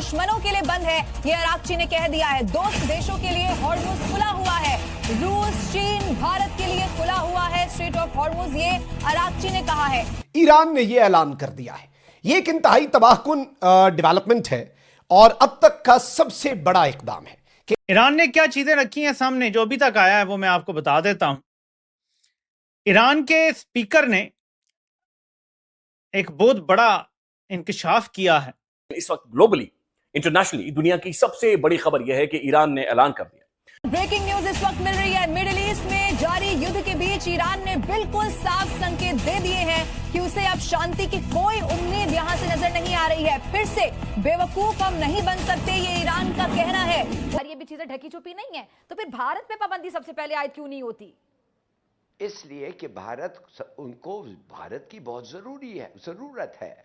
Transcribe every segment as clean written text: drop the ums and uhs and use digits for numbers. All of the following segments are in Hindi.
दुश्मनों के लिए बंद है, ये अरागची ने कह दिया है। दोस्त देशों के लिए हॉर्मुज खुला हुआ है, रूस, चीन, भारत के लिए खुला हुआ है स्ट्रेट ऑफ हॉर्मुज, ये अरागची ने कहा है। ईरान ने यह ऐलान कर दिया है। ये एक इंतहाई तबाहकुन डेवलपमेंट है और अब तक का सबसे बड़ा इकदाम है। ईरान ने क्या चीजें रखी हैं सामने, जो अभी तक आया है वो मैं आपको बता देता हूं। ईरान के स्पीकर ने एक बहुत बड़ा इंकशाफ किया है। इस वक्त ग्लोबली, इंटरनेशनली दुनिया की सबसे बड़ी खबर यह है कि ईरान ने ऐलान कर दिया। ब्रेकिंग न्यूज इस वक्त मिल रही है। मिडिल ईस्ट में जारी युद्ध के बीच ईरान ने बिल्कुल साफ संकेत दे दिए हैं कि उसे अब शांति की कोई उम्मीद यहां से नजर नहीं आ रही है। फिर से बेवकूफ हम नहीं बन सकते, ये ईरान का कहना है। और ये भी चीजें ढकी छुपी नहीं है, तो फिर भारत पे पाबंदी सबसे पहले आयद क्यों नहीं होती? इसलिए कि उनको भारत की बहुत जरूरत है।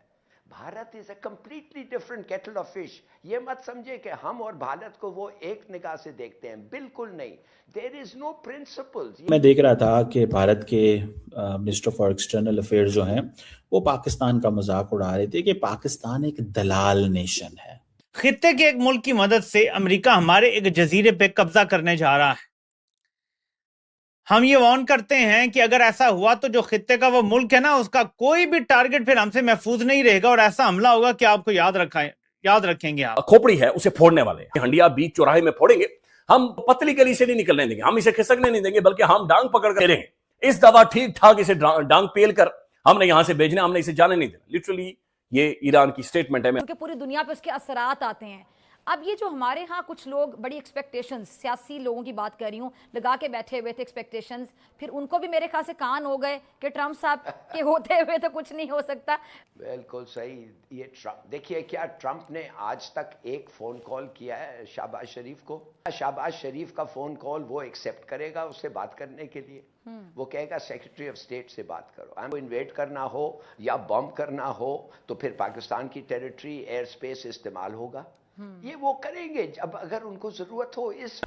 Bharat is a completely different kettle of fish. ये मत समझे कि हम और भारत को वो एक निगाह से देखते हैं, बिल्कुल नहीं। There is no principles. मैं देख रहा था कि भारत के मिनिस्टर फॉर एक्सटर्नल अफेयर्स जो हैं वो पाकिस्तान का मजाक उड़ा रहे थे कि पाकिस्तान एक दलाल नेशन है। खित्ते के एक मुल्क की मदद से अमेरिका हमारे एक जजीरे पे कब्जा करने जा रहा है। हम ये वार्न करते हैं कि अगर ऐसा हुआ तो जो खित्ते का वो मुल्क है ना, उसका कोई भी टारगेट फिर हमसे महफूज नहीं रहेगा और ऐसा हमला होगा कि आपको याद रखेंगे आप। खोपड़ी है उसे फोड़ने वाले, हंडिया बीच चौराहे में फोड़ेंगे। हम पतली गली से नहीं निकलने देंगे, हम इसे खिसकने नहीं देंगे, बल्कि हम डांग पकड़ कर रहेंगे। इस दवा ठीक ठाक इसे डांग पेल कर हमने यहां से भेजना, हमने इसे जाने नहीं देना। लिटरली ये ईरान की स्टेटमेंट है। क्योंकि पूरी दुनिया पे उसके असरात आते हैं। अब ये जो हमारे यहाँ कुछ लोग बड़ी एक्सपेक्टेशंस, सियासी लोगों की बात कर रही हूँ, लगा के बैठे हुए थे एक्सपेक्टेशंस, फिर उनको भी मेरे ख्याल से कान हो गए कि ट्रम्प साहब के होते हुए तो कुछ नहीं हो सकता। बिल्कुल सही। ये ट्रम्प, देखिए क्या ट्रम्प ने आज तक एक फोन कॉल किया है शहबाज शरीफ को? शहबाज शरीफ का फोन कॉल वो एक्सेप्ट करेगा उससे बात करने के लिए? वो कहेगा सेक्रेटरी ऑफ स्टेट से बात करो। हमको इन्वेट करना हो या बॉम्ब करना हो तो फिर पाकिस्तान की टेरिटरी, एयर स्पेस इस्तेमाल होगा। ये वो करेंगे जब अगर उनको जरूरत हो। इस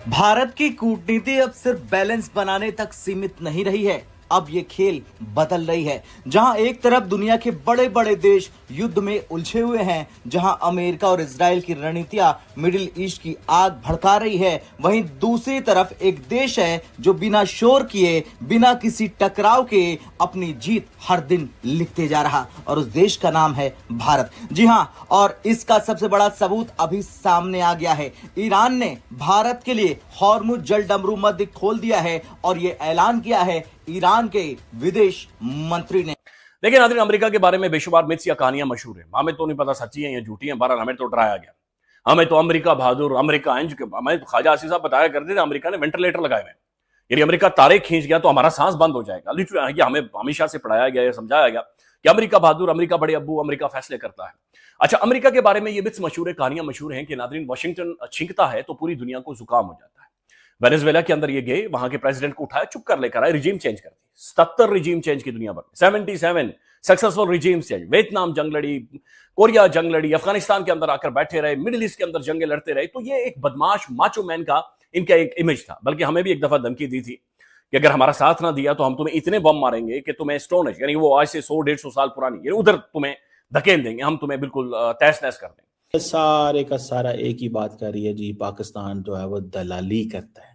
भारत की कूटनीति अब सिर्फ बैलेंस बनाने तक सीमित नहीं रही है, अब ये खेल बदल रही है। जहां एक तरफ दुनिया के बड़े बड़े देश युद्ध में उलझे हुए हैं, जहां अमेरिका और इजराइल की रणनीतियां मिडिल ईस्ट की आग भड़का रही है, वहीं दूसरी तरफ एक देश है जो बिना शोर किए, बिना किसी टकराव के अपनी जीत हर दिन लिखते जा रहा, और उस देश का नाम है भारत। जी हां, और इसका सबसे बड़ा सबूत अभी सामने आ गया है। ईरान ने भारत के लिए हॉर्मुज जल डमरू मध्य खोल दिया है और ये ऐलान किया है ईरान के विदेश मंत्री ने। देखिए नाज़रीन, अमेरिका के बारे में बेशुमार मिथ्स या कहानियां मशहूर है। हमें तो नहीं पता सच्ची है या झूठी है, बहरहाल हमें तो डराया गया। हमें तो अमेरिका बहादुर, अमेरिका इंज, हमें तो ख्वाजा आसिफ साहब बताया करते थे अमेरिका ने वेंटिलेटर लगाए हुए, यदि अमेरिका तारे खींच गया तो हमारा सांस बंद हो जाएगा। लिटरली हमें हमेशा से पढ़ाया गया या समझाया गया कि अमेरिका बहादुर, अमेरिका बड़े अब्बू, अमेरिका फैसले करता है। अच्छा, अमेरिका के बारे में ये मिथ्स मशहूर है, कहानियां मशहूर हैं कि नाज़रीन वाशिंगटन छींकता है तो पूरी दुनिया को जुकाम हो जाता है। वेनेजुएला के अंदर ये गए, वहां के प्रेसिडेंट को उठाया, चुप कर लेकर आए, रिजीम चेंज कर दी। 77 रिजीम चेंज की दुनिया भर में, 77 सक्सेसफुल रिजीम चेंज। वियतनाम जंग लड़ी, कोरिया जंग लड़ी, अफगानिस्तान के अंदर आकर बैठे रहे, मिडिल ईस्ट के अंदर जंगें लड़ते रहे। तो ये एक बदमाश माचो मैन का इनका एक इमेज था। बल्कि हमें भी एक दफा धमकी दी थी कि अगर हमारा साथ ना दिया तो हम तुम्हें इतने बम मारेंगे कि तुम्हें स्टोन एज, यानी वो आज से 100-150 साल पुरानी, यानी उधर तुम्हें धकेल देंगे, हम तुम्हें बिल्कुल तहस नहस कर देंगे। सारे का सारा एक ही बात कर रही है जी, पाकिस्तान जो है वो दलाली करता है।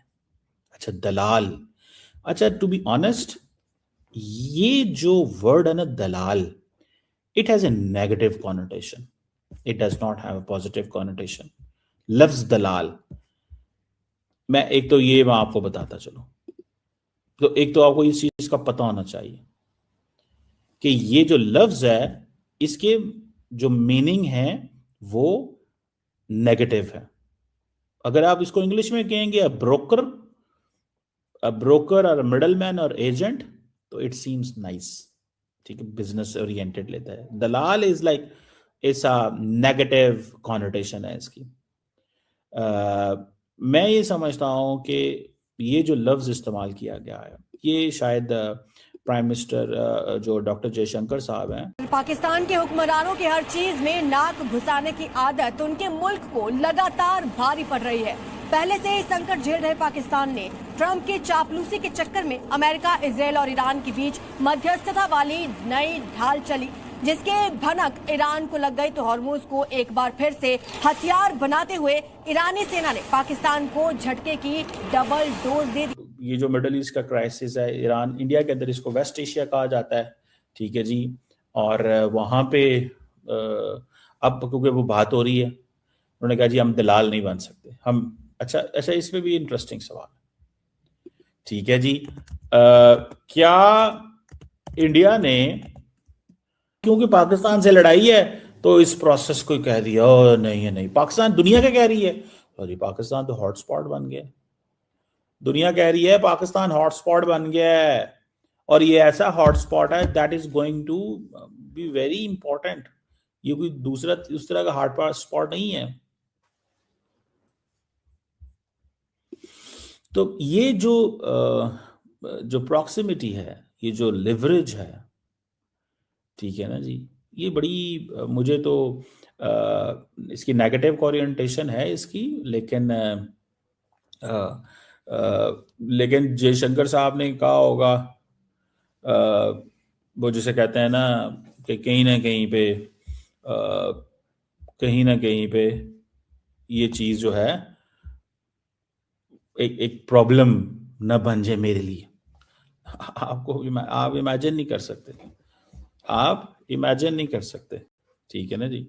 अच्छा, दलाल। अच्छा, टू बी ऑनेस्ट, ये जो वर्ड है ना दलाल, it has a negative connotation, it does not have a positive connotation. लफ्ज दलाल, मैं आपको बताता चलो, तो एक तो आपको इस चीज का पता होना चाहिए कि ये जो लफ्ज है इसके जो मीनिंग है वो नेगेटिव है। अगर आप इसको इंग्लिश में कहेंगे अ ब्रोकर और मिडल मैन और एजेंट, तो इट सीम्स नाइस, ठीक है, बिजनेस ओरिएंटेड लेता है। Dalal is like it's a negative connotation है इसकी। मैं ये समझता हूं कि ये जो लफ्ज इस्तेमाल किया गया है ये शायद प्राइम मिनिस्टर जो डॉक्टर जयशंकर साहब हैं, पाकिस्तान के हुक्मरानों के हर चीज में नाक घुसाने की आदत उनके मुल्क को लगातार भारी पड़ रही है। पहले से ही संकट झेल रहे पाकिस्तान ने ट्रंप के चापलूसी के चक्कर में अमेरिका, इजराइल और ईरान के बीच मध्यस्थता वाली नई ढाल चली। जिसके भनक ईरान को लग गई तो हॉर्मुज को एक बार फिर से हथियार बनाते हुए ईरानी सेना ने पाकिस्तान को झटके की डबल डोज दे दी। ये जो मिडल ईस्ट का क्राइसिस है, ईरान इंडिया के अंदर इसको वेस्ट एशिया कहा जाता है, ठीक है जी। और वहाँ पे अब क्योंकि वो बात हो रही है, उन्होंने कहा जी हम दलाल नहीं बन सकते हम। अच्छा इसमें भी इंटरेस्टिंग सवाल, ठीक है जी। क्या इंडिया ने, क्योंकि पाकिस्तान से लड़ाई है तो इस प्रोसेस को कह दिया नहीं है, नहीं पाकिस्तान दुनिया क्या कह रही है, अरे पाकिस्तान तो हॉटस्पॉट बन गया, दुनिया कह रही है पाकिस्तान हॉटस्पॉट बन गया है, और ये ऐसा हॉटस्पॉट है that is going to be very important. ये कोई दूसरा उस तरह का हॉटस्पॉट नहीं है। तो ये जो प्रॉक्सिमिटी है, ये जो लिवरेज है, ठीक है ना जी, ये बड़ी मुझे तो इसकी नेगेटिव ओरिएंटेशन है इसकी, लेकिन जयशंकर साहब ने कहा होगा, वो जिसे कहते हैं ना कि कहीं ना कहीं पे ये चीज़ जो है एक प्रॉब्लम न बन जाए मेरे लिए। आप इमेजिन नहीं कर सकते, आप इमेजिन नहीं कर सकते, ठीक है ना जी।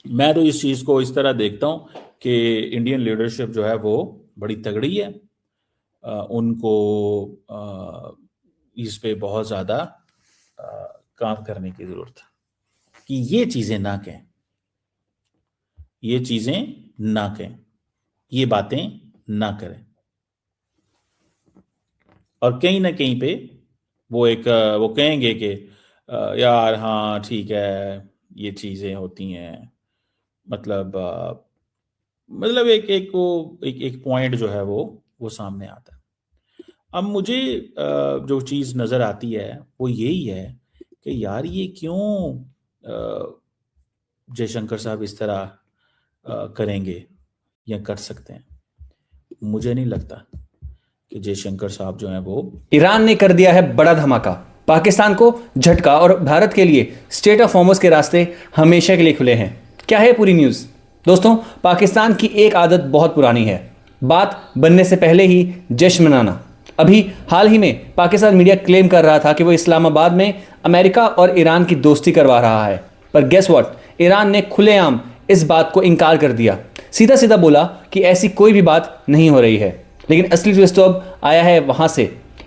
मैं तो इस चीज़ को इस तरह देखता हूँ कि इंडियन लीडरशिप जो है वो बड़ी तगड़ी है, उनको इस पे बहुत ज़्यादा काम करने की ज़रूरत है कि ये चीज़ें ना कहें, ये चीज़ें ना कहें, ये बातें ना करें। और कहीं ना कहीं पे वो कहेंगे कि यार हाँ ठीक है ये चीज़ें होती हैं, मतलब एक पॉइंट जो है वो सामने आता है। अब मुझे जो चीज़ नज़र आती है वो यही है कि यार ये क्यों जयशंकर साहब इस तरह करेंगे या कर सकते हैं। मुझे नहीं लगता कि जयशंकर साहब जो हैं वो। ईरान ने कर दिया है बड़ा धमाका, पाकिस्तान को झटका, और भारत के लिए स्टेट ऑफ हॉर्मुज़ के रास्ते हमेशा के लिए खुले हैं। क्या है पूरी न्यूज़? दोस्तों, पाकिस्तान की एक आदत बहुत पुरानी है, बात बनने से पहले ही जश्न मनाना। अभी हाल ही में पाकिस्तान मीडिया क्लेम कर रहा था कि वो इस्लामाबाद में अमेरिका और ईरान की दोस्ती करवा रहा है, पर गेस व्हाट, ईरान ने खुलेआम इस बात को इनकार कर दिया, सीधा सीधा बोला कि ऐसी कोई भी बात नहीं हो रही है। लेकिन असली ट्विस्ट तो अब आया है वहां से।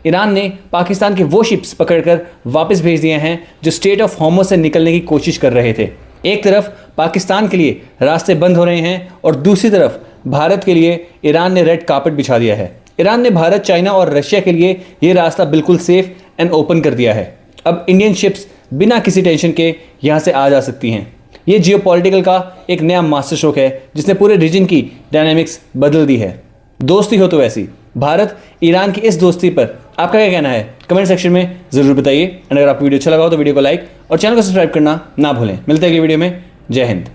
ईरान ने पाकिस्तान के वो शिप्स पकड़कर वापस भेज दिए हैं जो स्टेट ऑफ हॉर्मुज़ से निकलने की कोशिश कर रहे थे। एक तरफ पाकिस्तान के लिए रास्ते बंद हो रहे हैं और दूसरी तरफ भारत के लिए ईरान ने रेड कार्पेट बिछा दिया है। ईरान ने भारत, चाइना और रशिया के लिए ये रास्ता बिल्कुल सेफ एंड ओपन कर दिया है। अब इंडियन शिप्स बिना किसी टेंशन के यहाँ से आ जा सकती हैं। ये जियोपॉलिटिकल का एक नया मास्टर स्ट्रोक है जिसने पूरे रीजन की डायनामिक्स बदल दी है। दोस्ती हो तो ऐसी। भारत ईरान की इस दोस्ती पर आपका क्या कहना है? कमेंट सेक्शन में जरूर बताइए। अगर आपको वीडियो अच्छा लगा हो तो वीडियो को लाइक और चैनल को सब्सक्राइब करना ना भूलें। मिलते हैं अगली वीडियो में। जय हिंद।